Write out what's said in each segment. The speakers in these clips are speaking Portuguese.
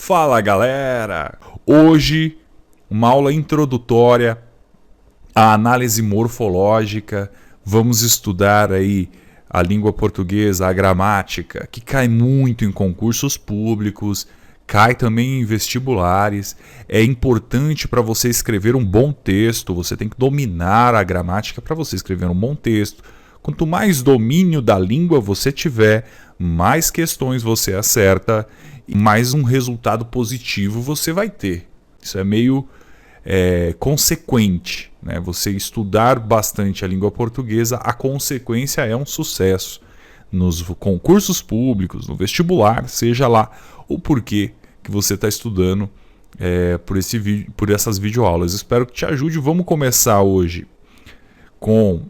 Fala galera! Hoje uma aula introdutória à análise morfológica. Vamos estudar aí a língua portuguesa, a gramática, que cai muito em concursos públicos, cai também em vestibulares. É importante para você escrever um bom texto, você tem que dominar a gramática para você escrever um bom texto. Quanto mais domínio da língua você tiver, mais questões você acerta e mais um resultado positivo você vai ter. Isso é meio consequente, né? Você estudar bastante a língua portuguesa, a consequência é um sucesso nos concursos públicos, no vestibular, seja lá o porquê que você está estudando por essas videoaulas. Espero que te ajude. Vamos começar hoje com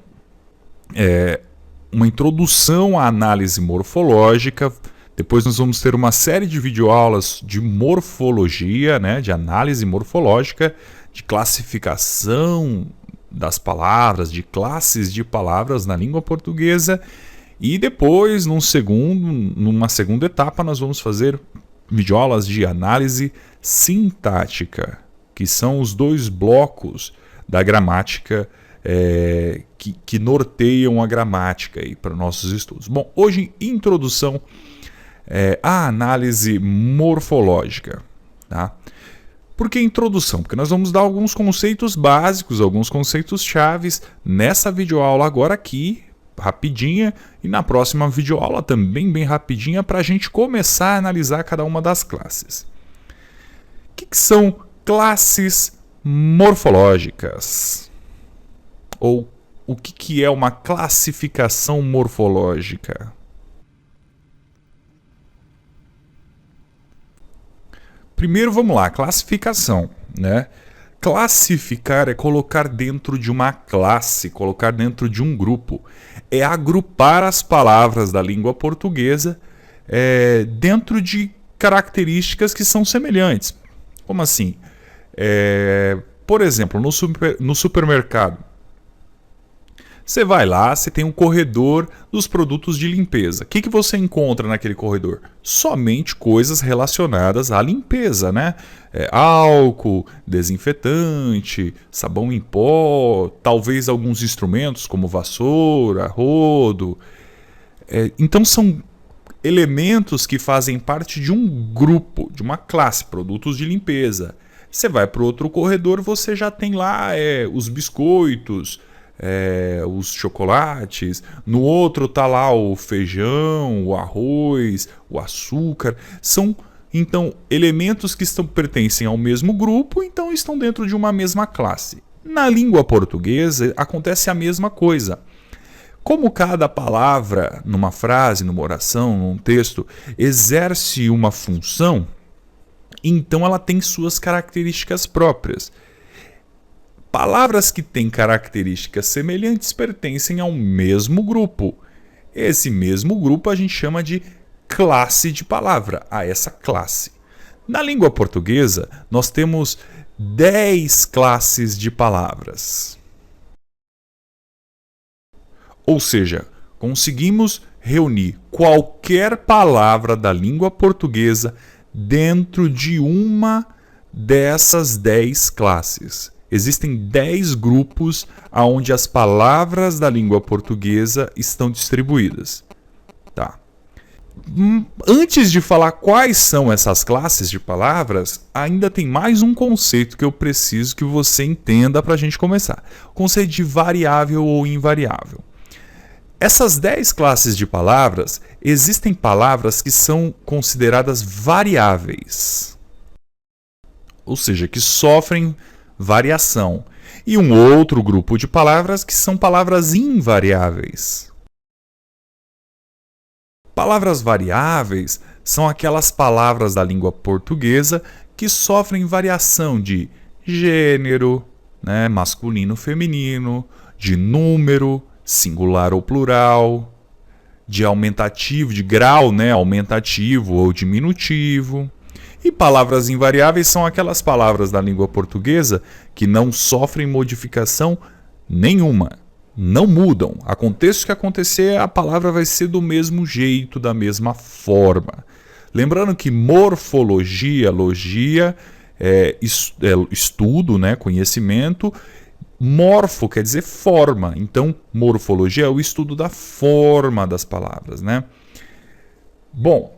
uma introdução à análise morfológica. Depois nós vamos ter uma série de videoaulas de morfologia, né, de análise morfológica, de classificação das palavras, de classes de palavras na língua portuguesa. E depois, numa segunda etapa, nós vamos fazer videoaulas de análise sintática, que são os dois blocos da gramática que norteiam a gramática para nossos estudos. Bom, hoje, introdução à análise morfológica. Tá? Por que introdução? Porque nós vamos dar alguns conceitos básicos, alguns conceitos chaves nessa videoaula agora aqui, rapidinha, e na próxima videoaula também bem rapidinha, para a gente começar a analisar cada uma das classes. O que são classes morfológicas? Ou o que é uma classificação morfológica? Primeiro, vamos lá, classificação, né? Classificar é colocar dentro de uma classe, colocar dentro de um grupo. É agrupar as palavras da língua portuguesa dentro de características que são semelhantes. Como assim? Por exemplo, no supermercado, você vai lá, você tem um corredor dos produtos de limpeza. O que você encontra naquele corredor? Somente coisas relacionadas à limpeza, né? Álcool, desinfetante, sabão em pó, talvez alguns instrumentos como vassoura, rodo. Então são elementos que fazem parte de um grupo, de uma classe, produtos de limpeza. Você vai para outro corredor, você já tem lá os biscoitos, os chocolates. No outro está lá o feijão, o arroz, o açúcar. São então elementos que pertencem ao mesmo grupo, então estão dentro de uma mesma classe. Na língua portuguesa acontece a mesma coisa. Como cada palavra numa frase, numa oração, num texto exerce uma função, então ela tem suas características próprias. Palavras que têm características semelhantes pertencem ao mesmo grupo. Esse mesmo grupo a gente chama de classe de palavra, a essa classe. Na língua portuguesa, nós temos 10 classes de palavras. Ou seja, conseguimos reunir qualquer palavra da língua portuguesa dentro de uma dessas 10 classes. Existem 10 grupos onde as palavras da língua portuguesa estão distribuídas. Tá. Antes de falar quais são essas classes de palavras, ainda tem mais um conceito que eu preciso que você entenda para a gente começar. O conceito de variável ou invariável. Essas 10 classes de palavras, existem palavras que são consideradas variáveis. Ou seja, que sofrem variação. E um outro grupo de palavras que são palavras invariáveis. Palavras variáveis são aquelas palavras da língua portuguesa que sofrem variação de gênero, né, masculino, feminino, de número, singular ou plural, de aumentativo, de grau, né, aumentativo ou diminutivo. E palavras invariáveis são aquelas palavras da língua portuguesa que não sofrem modificação nenhuma, não mudam. Aconteça o que acontecer, a palavra vai ser do mesmo jeito, da mesma forma. Lembrando que morfologia, logia é estudo, né, conhecimento. Morfo quer dizer forma. Então, morfologia é o estudo da forma das palavras, né? Bom,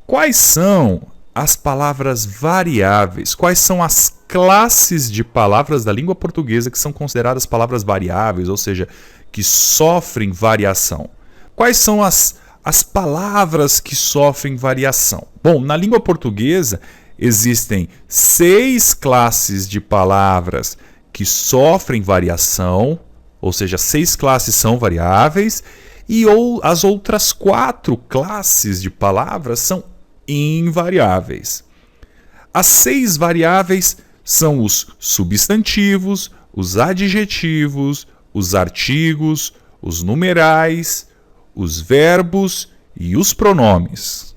quais são as palavras variáveis? Quais são as classes de palavras da língua portuguesa que são consideradas palavras variáveis, ou seja, que sofrem variação? Quais são as palavras que sofrem variação? Bom, na língua portuguesa existem 6 classes de palavras que sofrem variação, ou seja, 6 classes são variáveis, e as outras 4 classes de palavras são invariáveis. As 6 variáveis são os substantivos, os adjetivos, os artigos, os numerais, os verbos e os pronomes.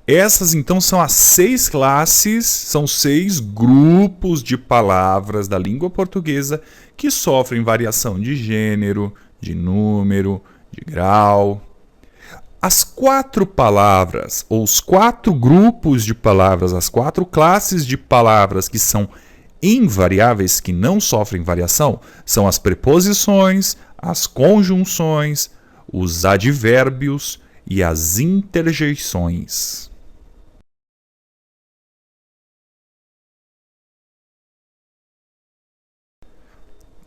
Essas, então, são as 6 classes, são 6 grupos de palavras da língua portuguesa que sofrem variação de gênero, de número, de grau. As 4 palavras, ou os 4 grupos de palavras, as 4 classes de palavras que são invariáveis, que não sofrem variação, são as preposições, as conjunções, os advérbios e as interjeições.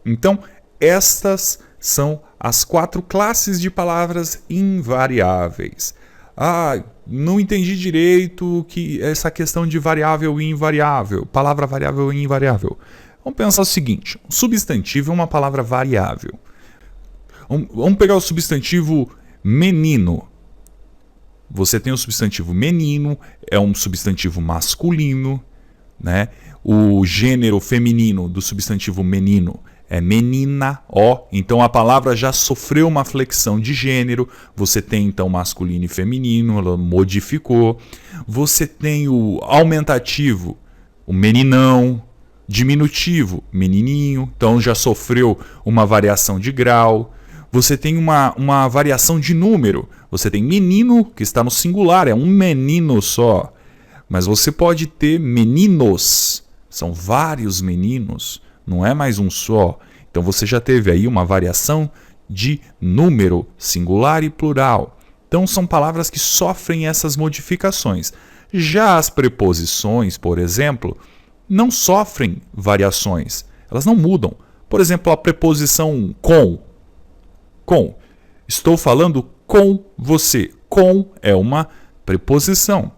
Então, estas são as 4 classes de palavras invariáveis. Ah, não entendi direito que essa questão de variável e invariável, palavra variável e invariável. Vamos pensar o seguinte, um substantivo é uma palavra variável. Vamos pegar o substantivo menino. Você tem o substantivo menino, é um substantivo masculino, né? O gênero feminino do substantivo menino é menina, ó. Então a palavra já sofreu uma flexão de gênero. Você tem então masculino e feminino, ela modificou. Você tem o aumentativo, o meninão, diminutivo, menininho, então já sofreu uma variação de grau. Você tem uma variação de número. Você tem menino, que está no singular, é um menino só. Mas você pode ter meninos, são vários meninos, não é mais um só. Então você já teve aí uma variação de número, singular e plural. Então são palavras que sofrem essas modificações. Já as preposições, por exemplo, não sofrem variações, elas não mudam. Por exemplo, a preposição com. Com. Estou falando com você. Com é uma preposição.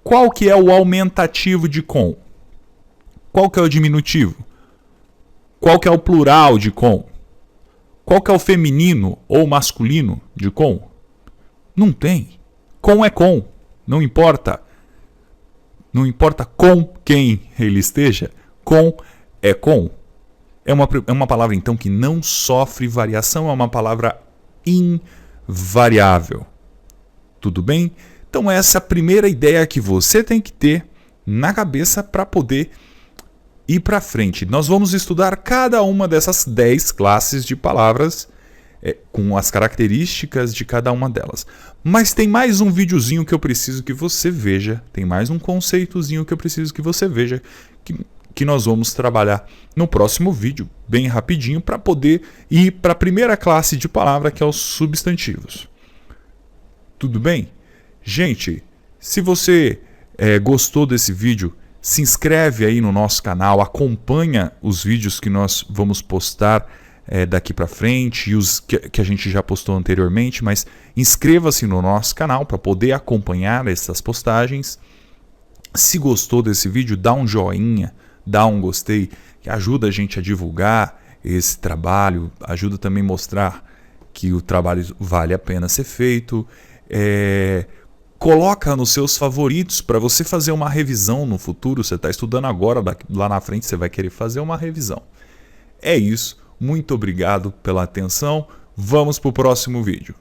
Qual que é o aumentativo de com? Qual que é o diminutivo? Qual que é o plural de com? Qual que é o feminino ou masculino de com? Não tem. Com é com. Não importa. Não importa com quem ele esteja. Com é com. É uma palavra, então, que não sofre variação. É uma palavra invariável. Tudo bem? Então essa é a primeira ideia que você tem que ter na cabeça para poder ir para frente. Nós vamos estudar cada uma dessas 10 classes de palavras com as características de cada uma delas. Mas tem mais um videozinho que eu preciso que você veja, tem mais um conceitozinho que eu preciso que você veja, que nós vamos trabalhar no próximo vídeo, bem rapidinho, para poder ir para a primeira classe de palavra, que é os substantivos. Tudo bem? Gente, se você gostou desse vídeo, se inscreve aí no nosso canal, acompanha os vídeos que nós vamos postar daqui para frente e os que a gente já postou anteriormente, mas inscreva-se no nosso canal para poder acompanhar essas postagens. Se gostou desse vídeo, dá um joinha, dá um gostei, que ajuda a gente a divulgar esse trabalho, ajuda também a mostrar que o trabalho vale a pena ser feito. Coloca nos seus favoritos para você fazer uma revisão no futuro. Você está estudando agora, lá na frente você vai querer fazer uma revisão. É isso. Muito obrigado pela atenção. Vamos para o próximo vídeo.